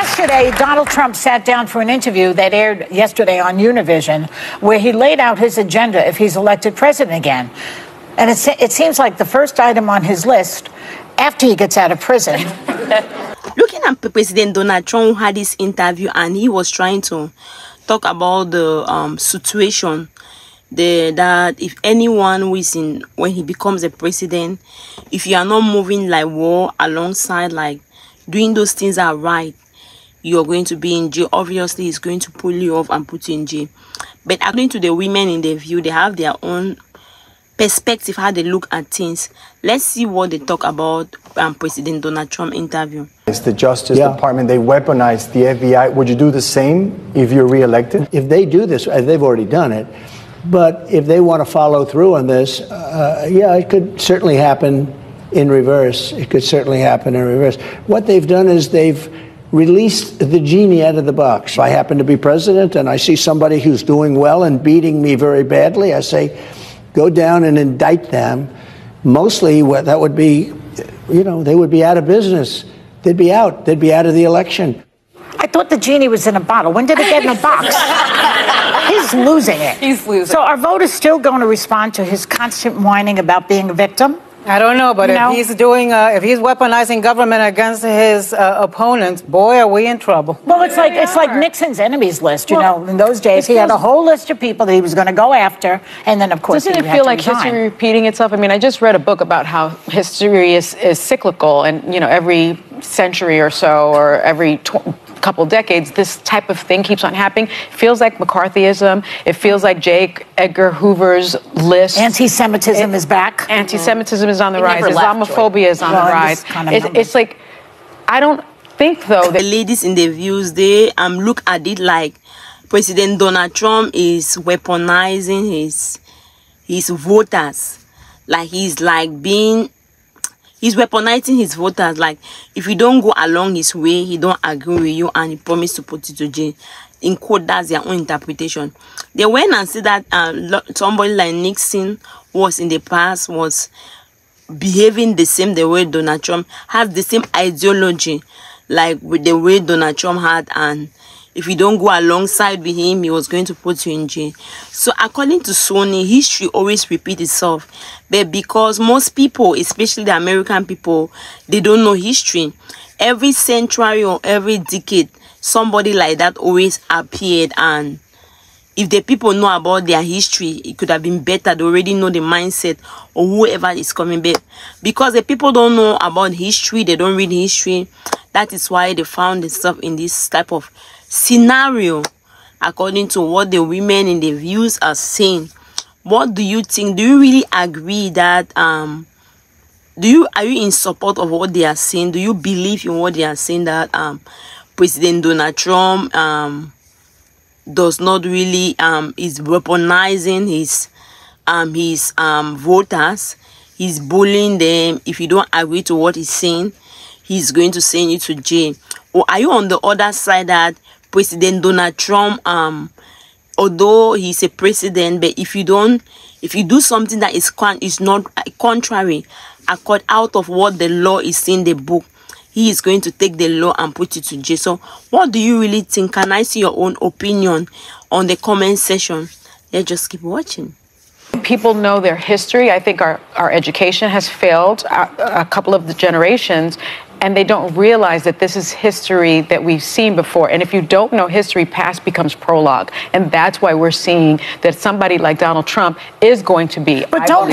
Yesterday, Donald Trump sat down for an interview that aired yesterday on Univision, where he laid out his agenda if he's elected president again. And it seems like the first item on his list, after he gets out of prison. Looking at President Donald Trump, who had this interview, and he was trying to talk about the situation that if anyone who is in, when he becomes a president, if you are not moving like war alongside, like doing those things are right, you're going to be in jail. Obviously, he's going to pull you off and put you in jail. But according to the women in the view, they have their own perspective, how they look at things. Let's see what they talk about President Donald Trump interview. It's the Justice Department. They weaponized the FBI. Would you do the same if you're reelected? If they do this, they've already done it. But if they want to follow through on this, yeah, it could certainly happen in reverse. It could certainly happen in reverse. What they've done is they've released the genie out of the box. If I happen to be president and I see somebody who's doing well and beating me very badly, I say, go down and indict them. Mostly that would be, you know, they would be out of business. They'd be out. They'd be out of the election. I thought the genie was in a bottle. When did it get in a box? He's losing it. He's losing. So are voters still going to respond to his constant whining about being a victim? I don't know, but if he's doing, if he's weaponizing government against his opponents, boy, are we in trouble. Well, it's like Nixon's enemies list. You know, in those days, he had a whole list of people that he was going to go after, and then of course, doesn't it feel like history repeating itself? I mean, I just read a book about how history is cyclical, and you know, every century or so, or every couple decades, this type of thing keeps on happening. It feels like McCarthyism. It feels like J. Edgar Hoover's list. Anti-Semitism is back. Anti-Semitism is on the rise. Islamophobia is on the rise. It's like, I don't think, though, that the ladies in the views, they look at it like President Donald Trump is weaponizing his voters. Like he's weaponizing his voters. Like, if you don't go along his way, he don't agree with you, and he promised to put you to jail. In quote, that's their own interpretation. They went and said that somebody like Nixon was in the past, was behaving the same the way Donald Trump has the same ideology, like with the way Donald Trump had, and if you don't go alongside with him, he was going to put you in jail. So according to Sony, history always repeats itself. But because most people, especially the American people, they don't know history. Every century or every decade, somebody like that always appeared. And if the people know about their history, it could have been better. They already know the mindset of whoever is coming back. Because the people don't know about history, they don't read history. That is why they found themselves in this type of scenario, according to what the women in the views are saying. What do you think? Do you really agree that are you in support of what they are saying? Do you believe in what they are saying, that President Donald Trump does not really is weaponizing his voters? He's bullying them. If you don't agree to what he's saying, he's going to send you to jail. Or are you on the other side that President Donald Trump, although he's a president, but if you do something that is not contrary, out of what the law is in the book, he is going to take the law and put you to jail. So what do you really think? Can I see your own opinion on the comment section? Let's just keep watching. people know their history. I think our education has failed a couple of the generations, and they don't realize that this is history that we've seen before. And if you don't know history, past becomes prologue. And that's why we're seeing that somebody like Donald Trump is going to be, but don't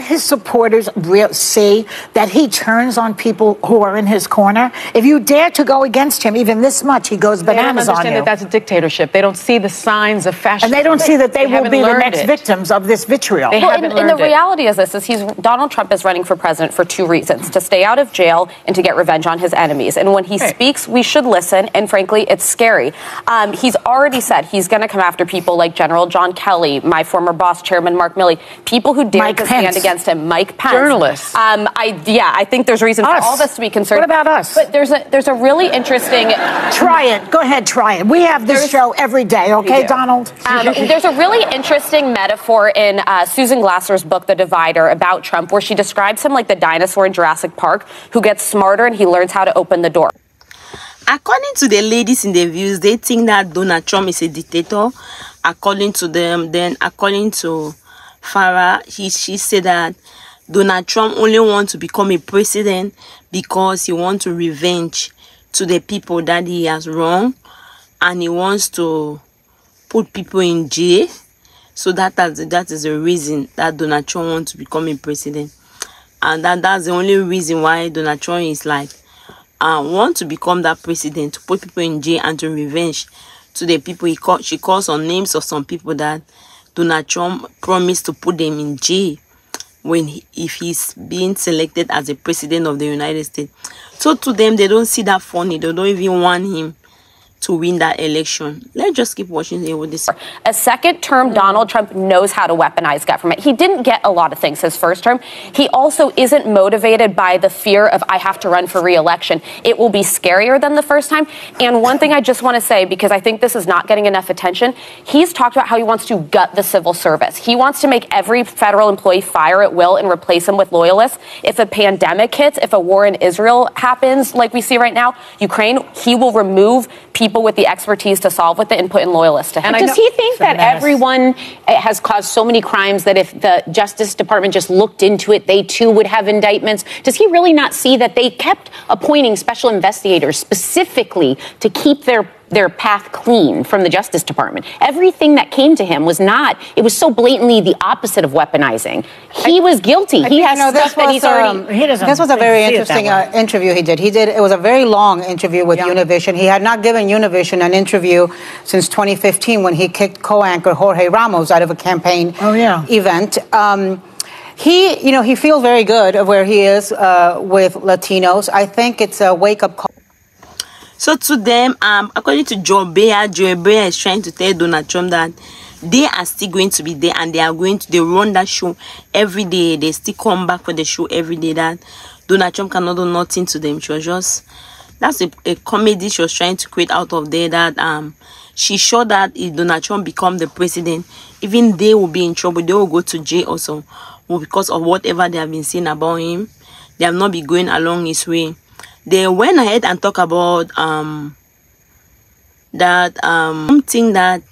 his supporters see that he turns on people who are in his corner? If you dare to go against him even this much, he goes bananas on you. They don't understand that that's a dictatorship. They don't see the signs of fascism. And they don't see that they will be the next victims of this vitriol. And the reality is this, Donald Trump is running for president for two reasons: to stay out of jail and to get revenge on his enemies. And when he speaks, we should listen. And frankly, it's scary. He's already said he's going to come after people like General John Kelly, my former boss, Chairman Mark Milley, people who dare to stand against him, Mike Pence. Journalists. I think there's reason for all of us to be concerned. What about us? But there's a really interesting... Try it. Go ahead, try it. We have this show every day, okay, Donald? There's a really interesting metaphor in Susan Glasser's book, The Divider, about Trump, where she describes him like the dinosaur in Jurassic Park who gets smarter and he learns how to open the door. According to the ladies in the views, they think that Donald Trump is a dictator. According to them, then according to Farah, she said that Donald Trump only wants to become a president because he wants to revenge to the people that he has wronged, and he wants to put people in jail. So that is the reason that Donald Trump wants to become a president, and that's the only reason why Donald Trump is like want to become that president, to put people in jail and to revenge to the people she calls on names of some people that Donald Trump promised to put them in jail if he's being selected as the president of the United States. So to them, they don't see that funny. They don't even want him to win that election. Let's just keep watching here with this. A second term, Donald Trump knows how to weaponize government. He didn't get a lot of things his first term. He also isn't motivated by the fear of, I have to run for re-election. It will be scarier than the first time. And one thing I just want to say, because I think this is not getting enough attention, he's talked about how he wants to gut the civil service. He wants to make every federal employee fire at will and replace them with loyalists. If a pandemic hits, if a war in Israel happens, like we see right now, Ukraine, he will remove people with the expertise to solve with it and put in loyalists to him. And does he think that everyone has caused so many crimes that if the Justice Department just looked into it, they too would have indictments? Does he really not see that they kept appointing special investigators specifically to keep their path clean from the Justice Department? Everything that came to him was not, it was so blatantly the opposite of weaponizing. He was guilty. He has stuff that he's already... This was a very interesting interview he did. It was a very long interview with Univision. He had not given Univision an interview since 2015 when he kicked co-anchor Jorge Ramos out of a campaign event. He feels very good of where he is with Latinos. I think it's a wake-up call. So to them, according to Joe Bea is trying to tell Donald Trump that they are still going to be there, and they run that show every day. They still come back for the show every day. That Donald Trump cannot do nothing to them. She was just, that's a comedy she was trying to create out of there. That she's sure that if Donald Trump become the president, even they will be in trouble. They will go to jail also, because of whatever they have been saying about him. They have not been going along his way. They went ahead and talked about something that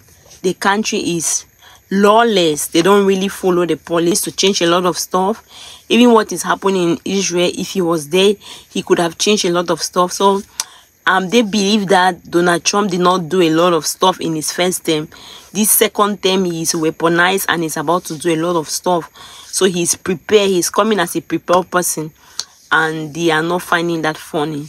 the country is lawless. They don't really follow the police to change a lot of stuff. Even what is happening in Israel, if he was there, he could have changed a lot of stuff. So they believe that Donald Trump did not do a lot of stuff in his first term. This second term, he is weaponized and is about to do a lot of stuff. So he's prepared. He's coming as a prepared person. And they are not finding that funny.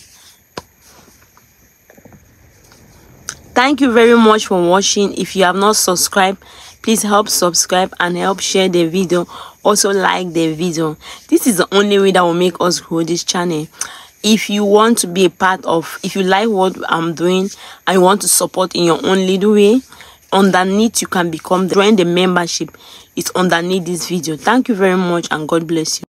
Thank you very much for watching. If you have not subscribed, please help subscribe and help share the video. Also like the video. This is the only way that will make us grow this channel. If you want to be a part of, if you like what I'm doing and you want to support in your own little way, underneath you can join the membership. It's underneath this video. Thank you very much and God bless you.